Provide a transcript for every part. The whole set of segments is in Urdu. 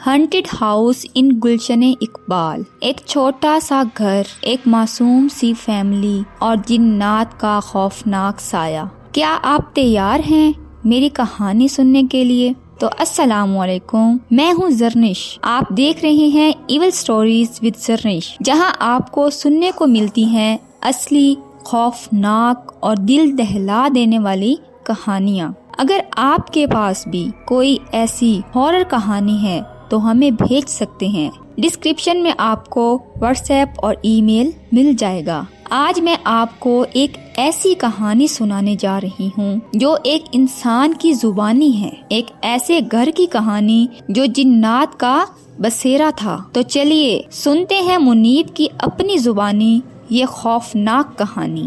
ہنٹڈ ہاؤس ان گلشن اقبال، ایک چھوٹا سا گھر، ایک معصوم سی فیملی اور جنات کا خوفناک سایہ۔ کیا آپ تیار ہیں میری کہانی سننے کے لیے؟ تو السلام علیکم، میں ہوں زرنش۔ آپ دیکھ رہے ہیں ایول سٹوریز ود زرنش، جہاں آپ کو سننے کو ملتی ہیں اصلی، خوفناک اور دل دہلا دینے والی کہانیاں۔ اگر آپ کے پاس بھی کوئی ایسی ہارر کہانی ہے تو ہمیں بھیج سکتے ہیں۔ ڈسکرپشن میں آپ کو واٹس ایپ اور ای میل مل جائے گا۔ آج میں آپ کو ایک ایسی کہانی سنانے جا رہی ہوں جو ایک انسان کی زبانی ہے، ایک ایسے گھر کی کہانی جو جنات کا بسیرا تھا۔ تو چلیے سنتے ہیں منیب کی اپنی زبانی یہ خوفناک کہانی۔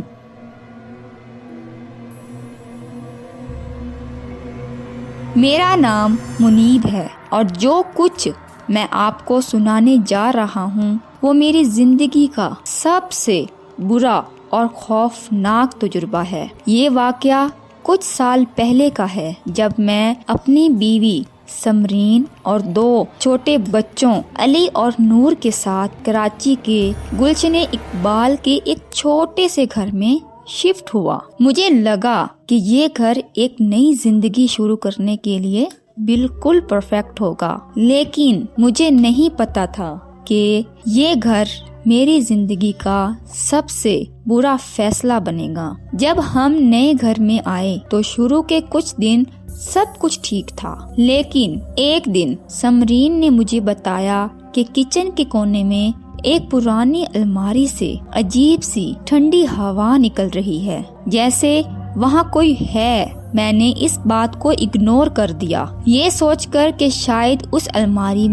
میرا نام منیب ہے اور جو کچھ میں آپ کو سنانے جا رہا ہوں وہ میری زندگی کا سب سے برا اور خوفناک تجربہ ہے۔ یہ واقعہ کچھ سال پہلے کا ہے، جب میں اپنی بیوی سمرین اور 2 چھوٹے بچوں علی اور نور کے ساتھ کراچی کے گلشن اقبال کے ایک چھوٹے سے گھر میں شفٹ ہوا۔ مجھے لگا کہ یہ گھر ایک نئی زندگی شروع کرنے کے لیے بالکل پرفیکٹ ہوگا، لیکن مجھے نہیں پتا تھا کہ یہ گھر میری زندگی کا سب سے برا فیصلہ بنے گا۔ جب ہم نئے گھر میں آئے تو شروع کے کچھ دن سب کچھ ٹھیک تھا، لیکن ایک دن سمرین نے مجھے بتایا کہ کچن کے کونے میں ایک پرانی الماری سے عجیب سی ٹھنڈی ہوا نکل رہی ہے، جیسے وہاں کوئی ہے۔ میں نے اس بات کو اگنور کر دیا، یہ سوچ کر کہ شاید اس الماری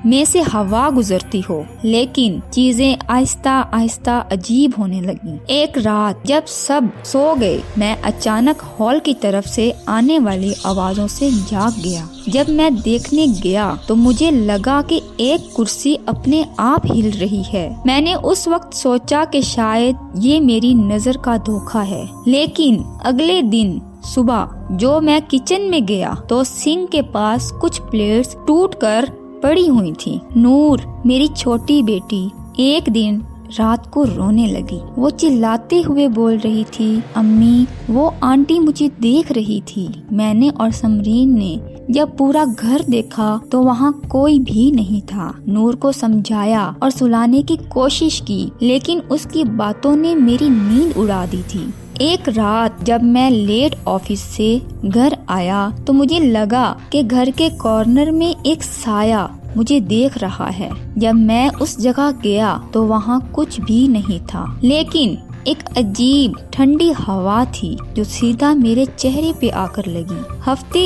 میں سے ہوا گزرتی ہو، لیکن چیزیں آہستہ آہستہ عجیب ہونے لگیں۔ ایک رات جب سب سو گئے، میں اچانک ہال کی طرف سے آنے والی آوازوں سے جاگ گیا۔ جب میں دیکھنے گیا تو مجھے لگا کہ ایک کرسی اپنے آپ ہل رہی ہے۔ میں نے اس وقت سوچا کہ شاید یہ میری نظر کا دھوکہ ہے، لیکن اگلے دن صبح جو میں کچن میں گیا تو سنک کے پاس کچھ پلیٹس ٹوٹ کر پڑی ہوئی تھی۔ نور، میری چھوٹی بیٹی، ایک دن رات کو رونے لگی۔ وہ چلاتے ہوئے بول رہی تھی، امی وہ آنٹی مجھے دیکھ رہی تھی۔ میں نے اور سمرین نے جب پورا گھر دیکھا تو وہاں کوئی بھی نہیں تھا۔ نور کو سمجھایا اور سلانے کی کوشش کی، لیکن اس کی باتوں نے میری نیند اڑا دی تھی۔ ایک رات جب میں لیٹ آفس سے گھر آیا تو مجھے لگا کہ گھر کے کارنر میں ایک سایہ مجھے دیکھ رہا ہے۔ جب میں اس جگہ گیا تو وہاں کچھ بھی نہیں تھا، لیکن ایک عجیب ٹھنڈی ہوا تھی جو سیدھا میرے چہرے پہ آ کر لگی۔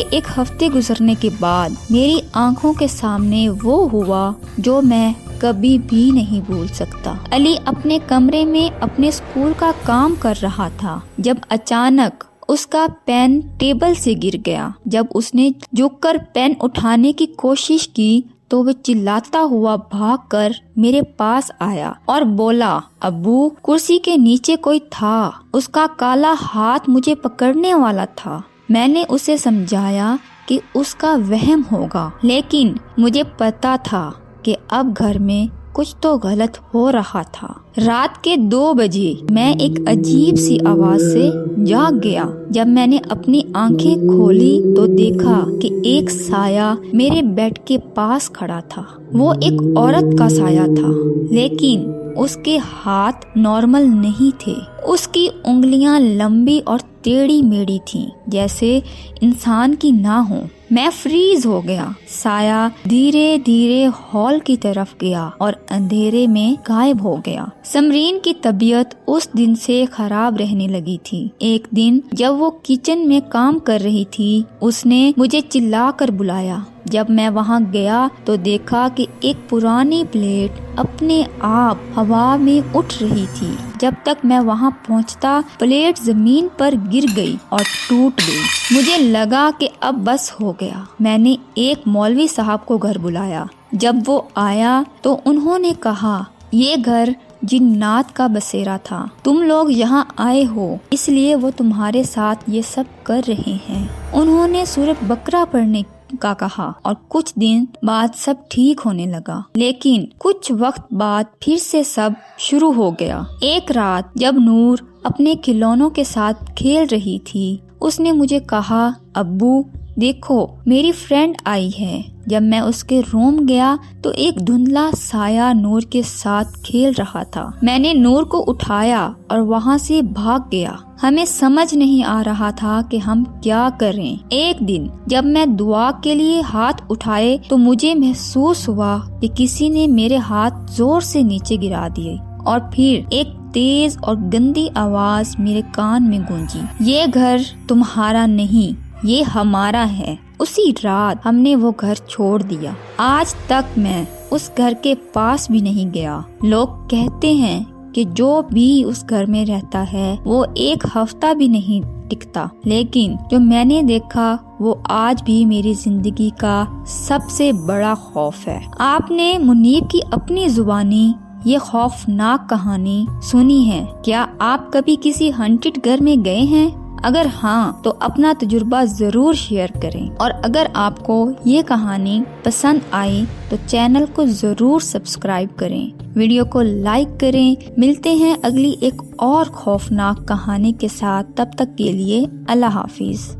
ایک ہفتے گزرنے کے بعد میری آنکھوں کے سامنے وہ ہوا جو میں کبھی بھی نہیں بھول سکتا۔ علی اپنے کمرے میں اپنے اسکول کا کام کر رہا تھا جب اچانک اس کا پین ٹیبل سے گر گیا۔ جب اس نے جھک کر پین اٹھانے کی کوشش کی تو وہ چلاتا ہوا بھاگ کر میرے پاس آیا اور بولا، ابو کرسی کے نیچے کوئی تھا، اس کا کالا ہاتھ مجھے پکڑنے والا تھا۔ میں نے اسے سمجھایا کہ اس کا وہم ہوگا، لیکن مجھے پتا تھا کہ اب گھر میں کچھ تو غلط ہو رہا تھا۔ رات کے 2 بجے میں ایک عجیب سی آواز سے جاگ گیا۔ جب میں نے اپنی آنکھیں کھولی تو دیکھا کہ ایک سایہ میرے بیڈ کے پاس کھڑا تھا۔ وہ ایک عورت کا سایہ تھا، لیکن اس کے ہاتھ نارمل نہیں تھے۔ اس کی انگلیاں لمبی اور ٹیڑھی میڑھی تھیں، جیسے انسان کی نہ ہوں۔ میں فریز ہو گیا۔ سایہ دھیرے دھیرے ہال کی طرف گیا اور اندھیرے میں غائب ہو گیا۔ سمرین کی طبیعت اس دن سے خراب رہنے لگی تھی۔ ایک دن جب وہ کچن میں کام کر رہی تھی، اس نے مجھے چلا کر بلایا۔ جب میں وہاں گیا تو دیکھا کہ ایک پرانی پلیٹ اپنے آپ ہوا میں اٹھ رہی تھی۔ جب تک میں وہاں پہنچتا پلیٹ زمین پر گر گئی اور ٹوٹ گئی۔ مجھے لگا کہ اب بس ہو گیا۔ میں نے ایک مولوی صاحب کو گھر بلایا۔ جب وہ آیا تو انہوں نے کہا، یہ گھر جنات کا بسیرا تھا، تم لوگ یہاں آئے ہو اس لیے وہ تمہارے ساتھ یہ سب کر رہے ہیں۔ انہوں نے سورۃ بقرہ پڑھنے کا کہا اور کچھ دن بعد سب ٹھیک ہونے لگا، لیکن کچھ وقت بعد پھر سے سب شروع ہو گیا۔ ایک رات جب نور اپنے کھلونوں کے ساتھ کھیل رہی تھی، اس نے مجھے کہا، ابو دیکھو میری فرینڈ آئی ہے۔ جب میں اس کے روم گیا تو ایک دھندلا سایہ نور کے ساتھ کھیل رہا تھا۔ میں نے نور کو اٹھایا اور وہاں سے بھاگ گیا۔ ہمیں سمجھ نہیں آ رہا تھا کہ ہم کیا کریں۔ ایک دن جب میں دعا کے لیے ہاتھ اٹھائے تو مجھے محسوس ہوا کہ کسی نے میرے ہاتھ زور سے نیچے گرا دیے، اور پھر ایک تیز اور گندی آواز میرے کان میں گونجی، یہ گھر تمہارا نہیں، یہ ہمارا ہے۔ اسی رات ہم نے وہ گھر چھوڑ دیا۔ آج تک میں اس گھر کے پاس بھی نہیں گیا۔ لوگ کہتے ہیں کہ جو بھی اس گھر میں رہتا ہے وہ ایک ہفتہ بھی نہیں ٹکتا، لیکن جو میں نے دیکھا وہ آج بھی میری زندگی کا سب سے بڑا خوف ہے۔ آپ نے منیب کی اپنی زبانی یہ خوفناک کہانی سنی ہے۔ کیا آپ کبھی کسی ہانٹڈ گھر میں گئے ہیں؟ اگر ہاں تو اپنا تجربہ ضرور شیئر کریں، اور اگر آپ کو یہ کہانی پسند آئی تو چینل کو ضرور سبسکرائب کریں، ویڈیو کو لائک کریں۔ ملتے ہیں اگلی ایک اور خوفناک کہانی کے ساتھ، تب تک کے لیے اللہ حافظ۔